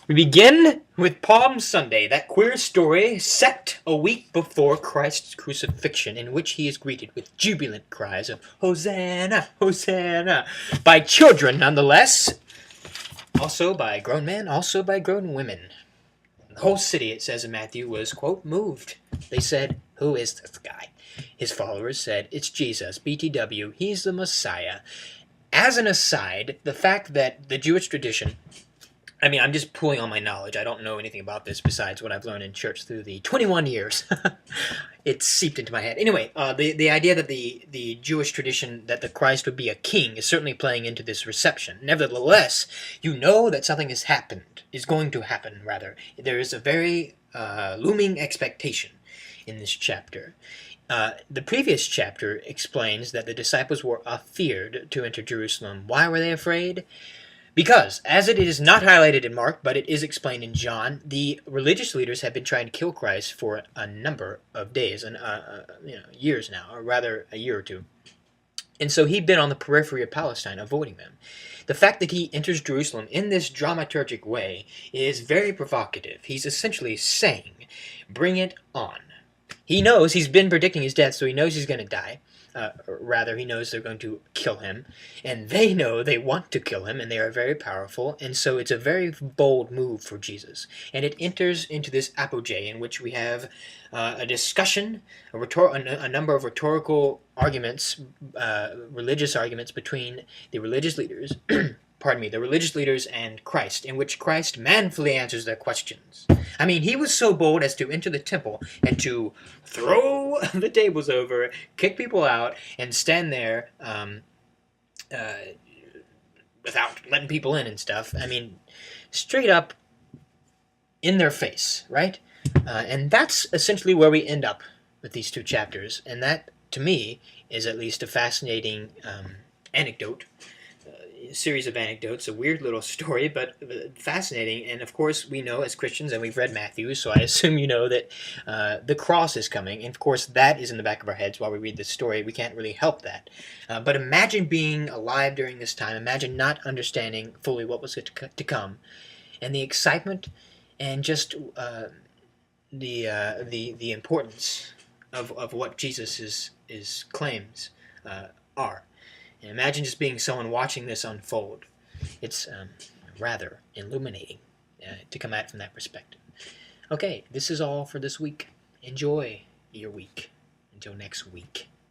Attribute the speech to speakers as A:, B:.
A: We begin with Palm Sunday, that queer story set a week before Christ's crucifixion, in which he is greeted with jubilant cries of Hosanna, Hosanna, by children nonetheless, also by grown men, also by grown women. The whole city, it says in Matthew, was, quote, moved. They said, "Who is this guy?" His followers said, "It's Jesus, BTW, he's the Messiah." As an aside, the fact that the Jewish tradition, I mean, I'm just pulling on my knowledge. I don't know anything about this besides what I've learned in church through the 21 years. It's seeped into my head. Anyway, the idea that the Jewish tradition that the Christ would be a king is certainly playing into this reception. Nevertheless, you know that something has happened, is going to happen, rather. There is a very looming expectation in this chapter. The previous chapter explains that the disciples were afeared to enter Jerusalem. Why were they afraid? Because, as it is not highlighted in Mark, but it is explained in John, the religious leaders have been trying to kill Christ for a number of days, and years now, or rather a year or two. And so he'd been on the periphery of Palestine, avoiding them. The fact that he enters Jerusalem in this dramaturgic way is very provocative. He's essentially saying, bring it on. He knows, he's been predicting his death, so he knows he's going to die. Rather, he knows they're going to kill him, and they know they want to kill him, and they are very powerful, and so it's a very bold move for Jesus. And it enters into this apogee in which we have a discussion, a number of rhetorical arguments, religious arguments between the religious leaders, the religious leaders and Christ, in which Christ manfully answers their questions. I mean, he was so bold as to enter the temple and to throw the tables over, kick people out, and stand there without letting people in and stuff. I mean, straight up in their face, right? And that's essentially where we end up with these two chapters. And that, to me, is at least a fascinating anecdote. Series of anecdotes, a weird little story, but fascinating. And of course, we know as Christians, and we've read Matthew, so I assume you know that the cross is coming. And of course, that is in the back of our heads while we read this story. We can't really help that. But imagine being alive during this time. Imagine not understanding fully what was to come, and the excitement, and just the importance of what Jesus is claims are. And imagine just being someone watching this unfold. It's rather illuminating to come at it from that perspective. Okay, this is all for this week. Enjoy your week. Until next week.